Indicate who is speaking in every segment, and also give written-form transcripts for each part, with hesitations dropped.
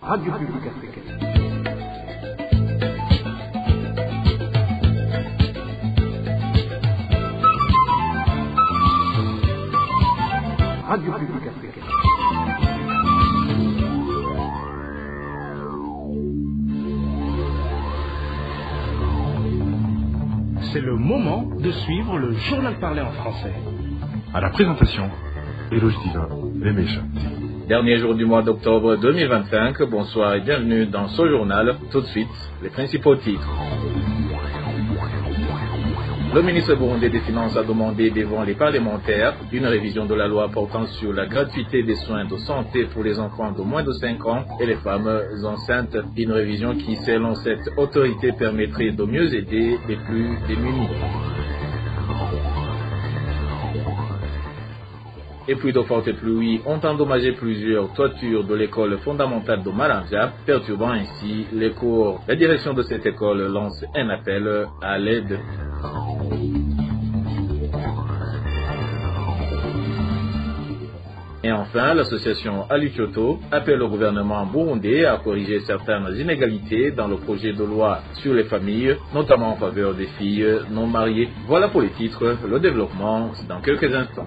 Speaker 1: Radio Publique Africaine. Radio Publique Africaine. C'est le moment de suivre le journal parlé en français.
Speaker 2: À la présentation, Eloge Diva, Lemesha.
Speaker 3: Dernier jour du mois d'octobre 2025, bonsoir et bienvenue dans ce journal. Tout de suite, les principaux titres. Le ministre burundais des Finances a demandé devant les parlementaires une révision de la loi portant sur la gratuité des soins de santé pour les enfants de moins de 5 ans et les femmes enceintes. Une révision qui, selon cette autorité, permettrait de mieux aider les plus démunis. Et puis de fortes pluies ont endommagé plusieurs toitures de l'école fondamentale de Malandia, perturbant ainsi les cours. La direction de cette école lance un appel à l'aide. Et enfin, l'association Aluchoto appelle au gouvernement burundais à corriger certaines inégalités dans le projet de loi sur les familles, notamment en faveur des filles non mariées. Voilà pour les titres, le développement dans quelques instants.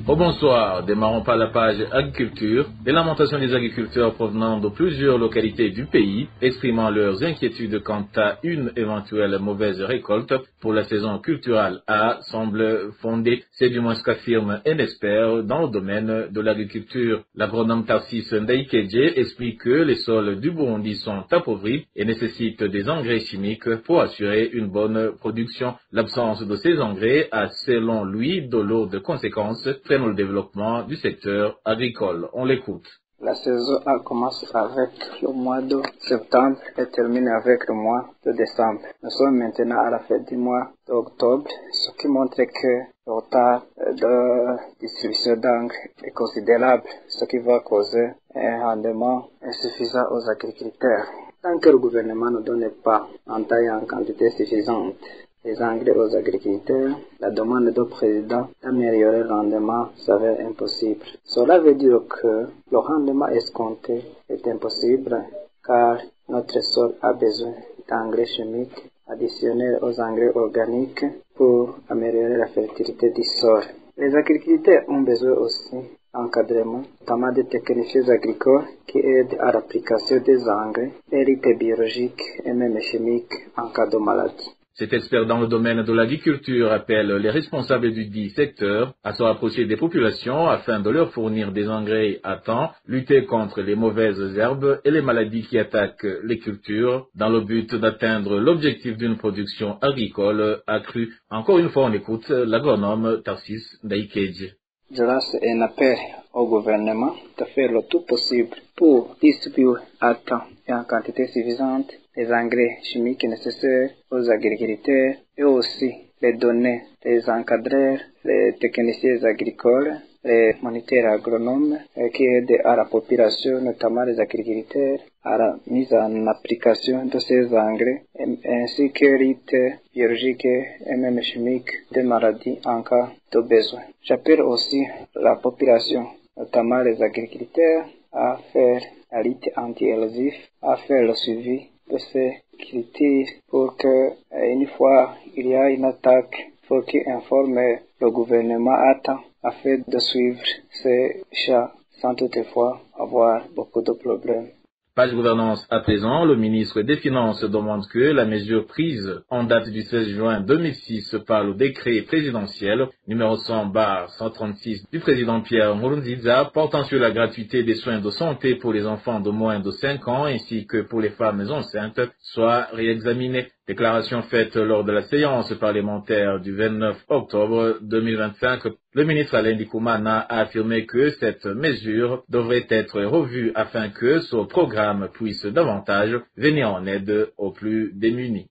Speaker 3: Au bonsoir, démarrons par la page agriculture. Les lamentations des agriculteurs provenant de plusieurs localités du pays, exprimant leurs inquiétudes quant à une éventuelle mauvaise récolte pour la saison culturelle A, semblent fondées. C'est du moins ce qu'affirme un expert dans le domaine de l'agriculture. L'agronome Tarsis Ndaikeje explique que les sols du Burundi sont appauvris et nécessitent des engrais chimiques pour assurer une bonne production. L'absence de ces engrais a, selon lui, de lourdes conséquences dans le développement du secteur agricole. On l'écoute.
Speaker 4: La saison commence avec le mois de septembre et termine avec le mois de décembre. Nous sommes maintenant à la fin du mois d'octobre, ce qui montre que le retard de distribution d'engrais est considérable, ce qui va causer un rendement insuffisant aux agriculteurs. Tant que le gouvernement ne donne pas en taille et en quantité suffisante les engrais aux agriculteurs, la demande du président d'améliorer le rendement s'avère impossible. Cela veut dire que le rendement escompté est impossible car notre sol a besoin d'engrais chimiques additionnels aux engrais organiques pour améliorer la fertilité du sol. Les agriculteurs ont besoin aussi d'encadrement, notamment des techniciens agricoles qui aident à l'application des engrais, hérités biologiques et même chimiques en cas de maladie.
Speaker 3: Cet expert dans le domaine de l'agriculture appelle les responsables du dit secteur à se rapprocher des populations afin de leur fournir des engrais à temps, lutter contre les mauvaises herbes et les maladies qui attaquent les cultures dans le but d'atteindre l'objectif d'une production agricole accrue. Encore une fois, on écoute l'agronome Tarsis Ndaikeje.
Speaker 4: Je lance un appel au gouvernement de faire le tout possible pour distribuer à temps et en quantité suffisante les engrais chimiques nécessaires aux agriculteurs et aussi les donner des encadreurs, les techniciens agricoles, les moniteurs agronomes qui aident à la population, notamment les agriculteurs, à la mise en application de ces engrais ainsi que lutte biologique et même chimique des maladies en cas de besoin. J'appelle aussi la population, notamment les agriculteurs, à faire la lutte anti-érosive, à faire le suivi de ces critères pour que, une fois il y a une attaque, faut qu'il informe le gouvernement à temps afin de suivre ces champs sans toutefois avoir beaucoup de problèmes.
Speaker 3: Page gouvernance à présent, le ministre des Finances demande que la mesure prise en date du 16 juin 2006 par le décret présidentiel numéro 100/136 du président Pierre Nkurunziza portant sur la gratuité des soins de santé pour les enfants de moins de 5 ans ainsi que pour les femmes enceintes soit réexaminée. Déclaration faite lors de la séance parlementaire du 29 octobre 2025. Le ministre Alain Ndikumana a affirmé que cette mesure devrait être revue afin que ce programme puisse davantage venir en aide aux plus démunis.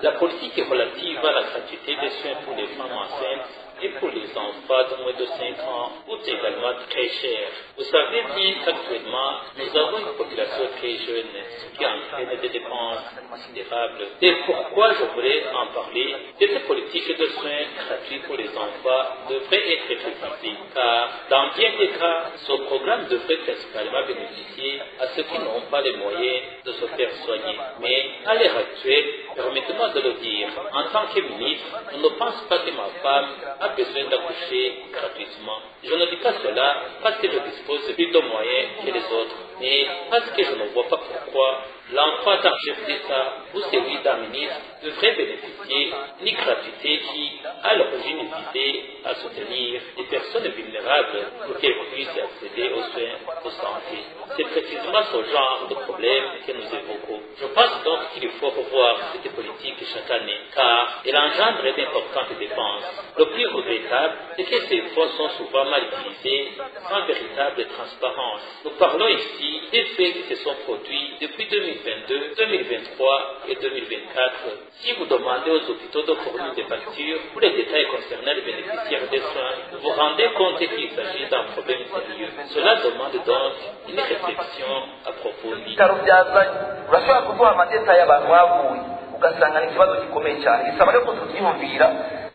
Speaker 5: La politique relative à la gratuité des soins pour les femmes enceintes et pour les enfants de moins de 5 ans coûte également très cher. Vous savez bien qu'actuellement, nous avons une population très jeune qui entraîne des dépenses considérables. Et pourquoi je voulais en parler? Cette politique de soins gratuits pour les enfants devrait être révisée, car dans bien des cas, ce programme devrait principalement bénéficier à ceux qui n'ont pas les moyens de se faire soigner. Mais à l'heure actuelle, permettez-moi de le dire, en tant que ministre, je ne pense pas que ma femme a besoin d'accoucher gratuitement. Je ne dis pas cela parce que je dispose de plus de moyens que les autres, mais parce que je ne vois pas pourquoi l'enfant d'un chef d'État ou celui d'un ministre devrait bénéficier d'une gratuité qui, à l'origine, visait à soutenir les personnes vulnérables pour qu'elles puissent accéder aux soins de santé. C'est précisément ce genre de problème que nous évoquons. Je pense donc qu'il faut revoir cette politique chaque année, car elle engendre d'importantes dépenses. Le plus regrettable, c'est que ces fonds sont souvent mal utilisés, sans véritable transparence. Nous parlons ici des faits qui se sont produits depuis 2022, 2023 et 2024. Si vous demandez aux hôpitaux de fournir des factures pour les détails concernant les bénéficiaires des soins, vous vous rendez compte qu'il s'agit d'un problème sérieux. Cela demande donc une réflexion approfondie.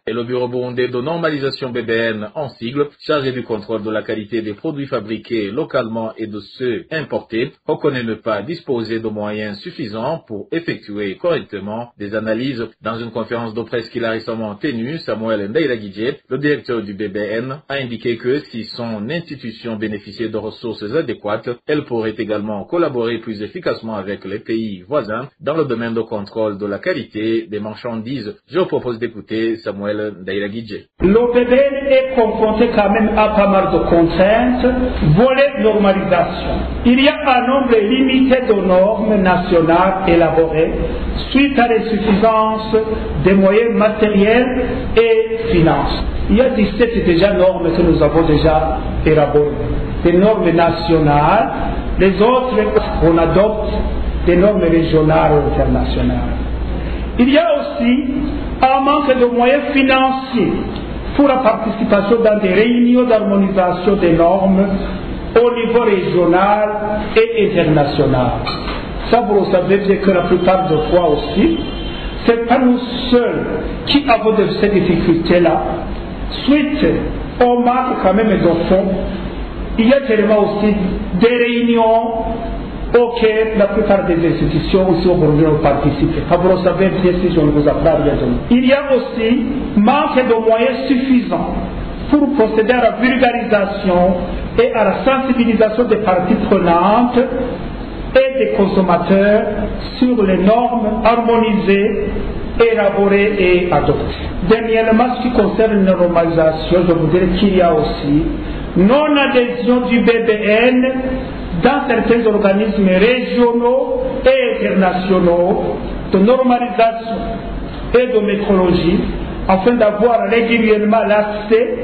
Speaker 3: Et le Bureau burundais de normalisation BBN, en sigle, chargé du contrôle de la qualité des produits fabriqués localement et de ceux importés, reconnaît ne pas disposer de moyens suffisants pour effectuer correctement des analyses. Dans une conférence de presse qu'il a récemment tenue, Samuel Ndairagidje, le directeur du BBN, a indiqué que si son institution bénéficiait de ressources adéquates, elle pourrait également collaborer plus efficacement avec les pays voisins dans le domaine de contrôle de la qualité des marchandises. Je vous propose d'écouter Samuel Ndairagidje.
Speaker 6: Le BBN est confronté quand même à pas mal de contraintes. Volet normalisation. Il y a un nombre limité de normes nationales élaborées suite à l'insuffisance des moyens matériels et financiers. Il y a 17 déjà normes que nous avons déjà élaborées. Des normes nationales, les autres, on adopte des normes régionales ou internationales. Il y a aussi un manque de moyens financiers pour la participation dans des réunions d'harmonisation des normes au niveau régional et international. Ça, vous le savez bien que la plupart des fois aussi, ce n'est pas nous seuls qui avons de ces difficultés-là. Suite au manque quand même de fonds, il y a tellement aussi des réunions auxquelles la plupart des institutions aussi ont participé. Vous le savez bien si je ne vous apprends rien. Il y a aussi manque de moyens suffisants pour procéder à la vulgarisation et à la sensibilisation des parties prenantes et des consommateurs sur les normes harmonisées, élaborées et adoptées. Dernièrement, ce qui concerne la normalisation, je vous dirais qu'il y a aussi non-adhésion du BBN dans certains organismes régionaux et internationaux de normalisation et de métrologie afin d'avoir régulièrement l'accès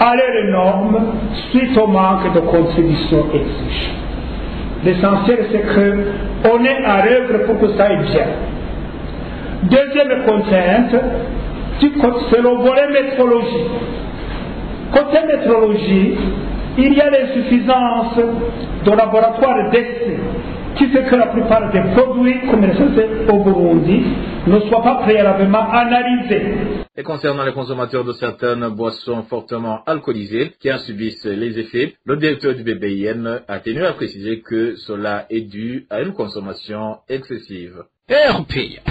Speaker 6: à leurs normes suite au manque de contributions exigées. L'essentiel, c'est qu'on est à l'œuvre pour que ça aille bien. Deuxième contrainte, c'est le volet métrologie. Côté métrologie, il y a l'insuffisance de laboratoires d'essai qui fait que la plupart des produits commercialisés au Burundi ne soient pas préalablement analysés.
Speaker 3: Et concernant les consommateurs de certaines boissons fortement alcoolisées qui en subissent les effets, le directeur du BBN a tenu à préciser que cela est dû à une consommation excessive.
Speaker 1: RPA.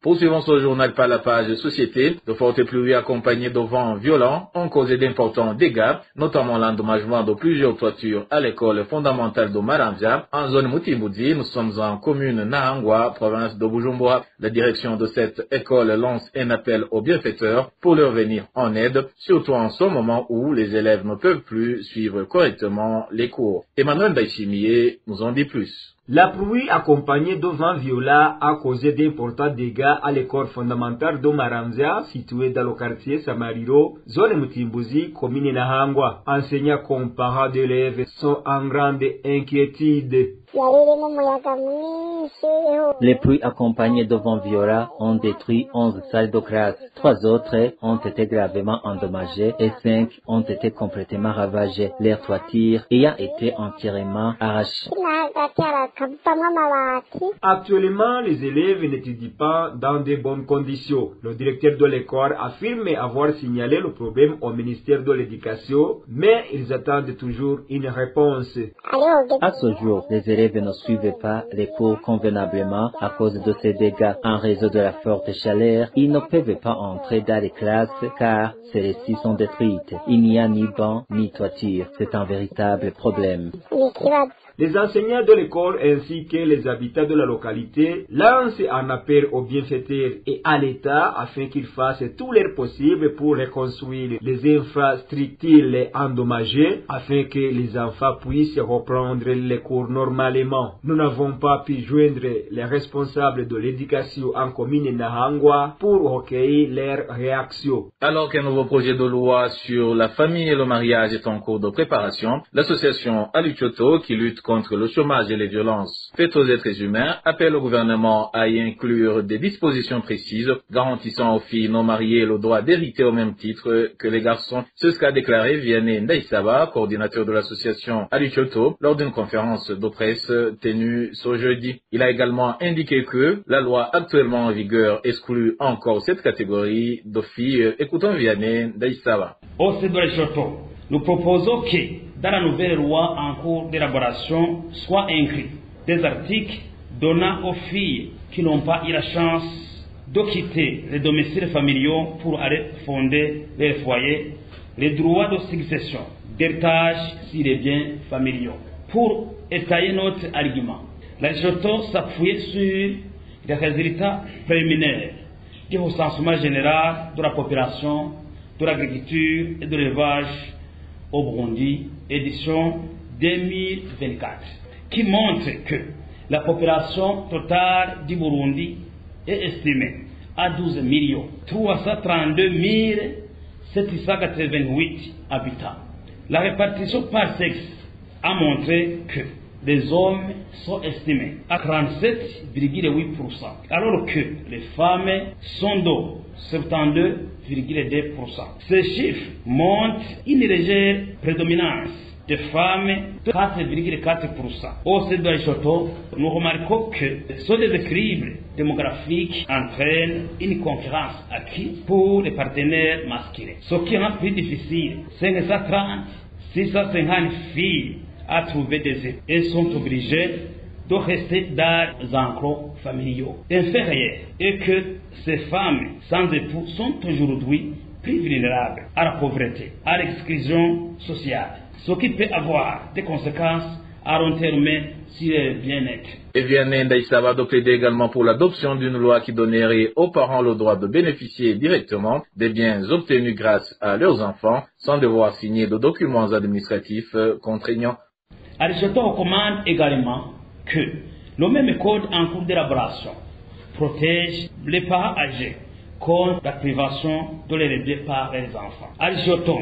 Speaker 3: Poursuivons ce journal par la page Société. De fortes pluies accompagnées de vents violents ont causé d'importants dégâts, notamment l'endommagement de plusieurs toitures à l'école fondamentale de Maramvya, en zone Mutimboudi. Nous sommes en commune Nahangwa, province de Bujumbura. La direction de cette école lance un appel aux bienfaiteurs pour leur venir en aide, surtout en ce moment où les élèves ne peuvent plus suivre correctement les cours. Emmanuel Baïchimier nous en dit plus.
Speaker 7: La pluie accompagnée de vents violents a causé d'importants dégâts à l'école fondamentale de Maramvya, située dans le quartier Samariro, zone Mutimbuzi, commune Nahangwa. Enseignants comme parents d'élèves sont en grande inquiétude.
Speaker 8: Les pluies accompagnées de vents violents ont détruit 11 salles de classe. 3 autres ont été gravement endommagées et 5 ont été complètement ravagées, leurs toitures ayant été entièrement arrachées.
Speaker 7: Actuellement, les élèves n'étudient pas dans de bonnes conditions. Le directeur de l'école affirme avoir signalé le problème au ministère de l'Éducation, mais ils attendent toujours une réponse.
Speaker 8: À ce jour, les élèves ne suivent pas les cours convenablement à cause de ces dégâts. En raison de la forte chaleur, ils ne peuvent pas entrer dans les classes car celles-ci sont détruites. Il n'y a ni banc ni toiture. C'est un véritable problème.
Speaker 7: Les enseignants de l'école ainsi que les habitants de la localité lancent un appel aux bienfaiteurs et à l'État afin qu'ils fassent tout leur possible pour reconstruire les infrastructures endommagées afin que les enfants puissent reprendre les cours normalement. Nous n'avons pas pu joindre les responsables de l'éducation en commune Nahangwa pour recueillir leurs réactions.
Speaker 3: Alors qu'un nouveau projet de loi sur la famille et le mariage est en cours de préparation, l'association Aluchoto, qui lutte contre le chômage et les violences faites aux êtres humains, appelle le gouvernement à y inclure des dispositions précises garantissant aux filles non mariées le droit d'hériter au même titre que les garçons. C'est ce qu'a déclaré Vianney Ndaïsaba, coordinateur de l'association Aluchoto, lors d'une conférence de presse tenue ce jeudi. Il a également indiqué que la loi actuellement en vigueur exclut encore cette catégorie de filles. Écoutons Vianney Ndaïsaba.
Speaker 6: Au sein de Aluchoto, nous proposons que dans la nouvelle loi en cours d'élaboration soient inclus des articles donnant aux filles qui n'ont pas eu la chance de quitter les domiciles familiaux pour aller fonder leur foyer les droits de succession, d'héritage sur les biens familiaux. Pour étayer notre argument, l'Aluchoto s'appuie sur les résultats préliminaires du recensement général de la population, de l'agriculture et de l'élevage au Burundi, édition 2024, qui montre que la population totale du Burundi est estimée à 12 332 788 habitants. La répartition par sexe a montré que les hommes sont estimés à 37,8%, alors que les femmes sont de 72,2%. Ces chiffres montrent une légère prédominance des femmes de 4,4%. Au sein de l'Aluchoto, nous remarquons que ce déséquilibre démographique entraîne une concurrence acquise pour les partenaires masculins. Ce qui rend plus difficile, 650 filles à trouver des époux et sont obligés de rester dans les enclos familiaux inférieurs et que ces femmes sans époux sont aujourd'hui plus vulnérables à la pauvreté, à l'exclusion sociale, ce qui peut avoir des conséquences à long terme sur le bien-être.
Speaker 3: Et Vianney Ndaïsaba de plaider également pour l'adoption d'une loi qui donnerait aux parents le droit de bénéficier directement des biens obtenus grâce à leurs enfants sans devoir signer de documents administratifs contraignants.
Speaker 6: Aluchoto recommande également que le même code en cours d'élaboration protège les parents âgés contre la privation de leur biens par les enfants. Aluchoto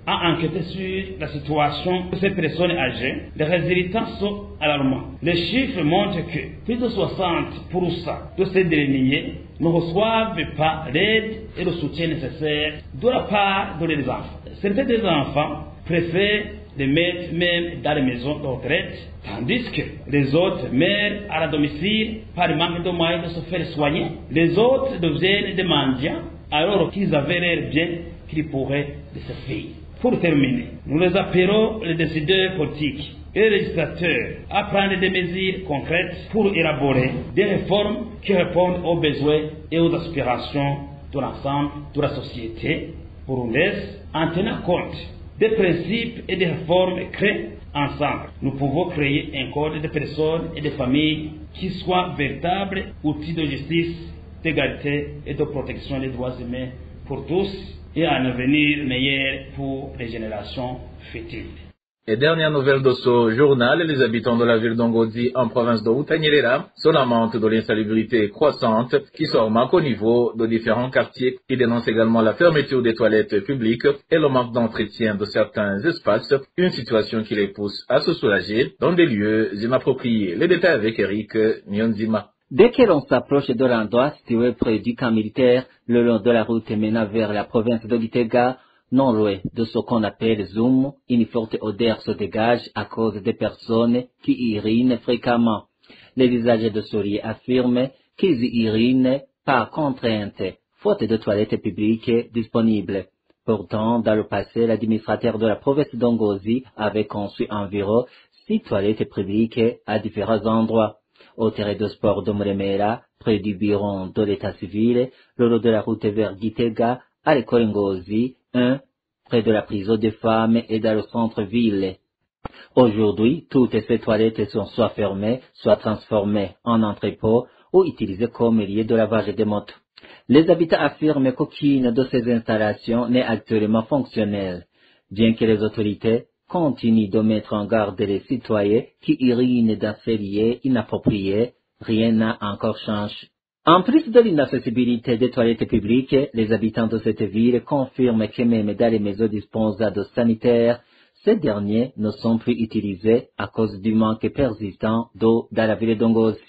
Speaker 6: a enquêté sur la situation de ces personnes âgées. Les résultats sont alarmants. Les chiffres montrent que plus de 60% de ces derniers ne reçoivent pas l'aide et le soutien nécessaire de la part de leurs enfants. Certains des enfants préfèrent les mettre même dans les maisons de retraite, tandis que les autres meurent à la domicile par le manque de moyens de se faire soigner. Les autres deviennent des mendiants alors qu'ils avaient l'air bien qu'ils pourraient de se faire. Pour terminer, nous les appelons les décideurs politiques et les législateurs à prendre des mesures concrètes pour élaborer des réformes qui répondent aux besoins et aux aspirations de l'ensemble de la société burundaise en tenant compte des principes et des réformes créés ensemble. Nous pouvons créer un code de personnes et de familles qui soit véritable outil de justice, d'égalité et de protection des droits humains pour tous et un avenir meilleur pour les générations futures.
Speaker 3: Et dernière nouvelle de ce journal, les habitants de la ville d'Ongodi en province de Outagnelela se lamentent de l'insalubrité croissante qui se remarque au niveau de différents quartiers. Ils dénoncent également la fermeture des toilettes publiques et le manque d'entretien de certains espaces, une situation qui les pousse à se soulager dans des lieux inappropriés. Les détails avec Eric Nyonzima.
Speaker 8: Dès que l'on s'approche de l'endroit situé près du camp militaire, le long de la route menant vers la province de Gitega, non loin de ce qu'on appelle Zoom, une forte odeur se dégage à cause des personnes qui y urinent fréquemment. Les usagers de Sourier affirment qu'ils y urinent par contrainte, faute de toilettes publiques disponibles. Pourtant, dans le passé, l'administrateur de la province d'Ongozi avait conçu environ 6 toilettes publiques à différents endroits. Au terrain de sport de Muremera, près du bureau de l'état civil, le long de la route vers Gitega, à l'école Ngozi, près de la prison des femmes et dans le centre-ville. Aujourd'hui, toutes ces toilettes sont soit fermées, soit transformées en entrepôts ou utilisées comme lieu de lavage des motos. Les habitants affirment qu'aucune de ces installations n'est actuellement fonctionnelle, bien que les autorités continuent de mettre en garde les citoyens qui urinent dans ces lieux inappropriés. Rien n'a encore changé. En plus de l'inaccessibilité des toilettes publiques, les habitants de cette ville confirment que même dans les maisons disposant de sanitaires, ces derniers ne sont plus utilisés à cause du manque persistant d'eau dans la ville d'Ongozi.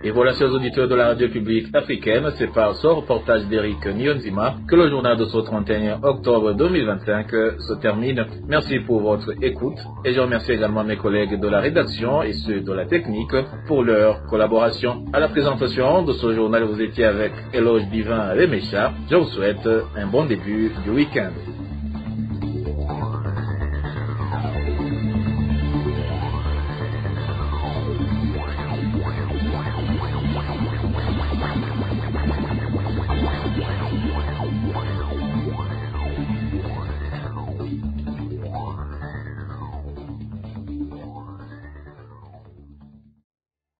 Speaker 3: Et voilà, chers auditeurs de la radio publique africaine, c'est par ce reportage d'Eric Nyonzima que le journal de ce 31 octobre 2025 se termine. Merci pour votre écoute et je remercie également mes collègues de la rédaction et ceux de la technique pour leur collaboration. À la présentation de ce journal, vous étiez avec Éloge Divin Remecha. Je vous souhaite un bon début du week-end.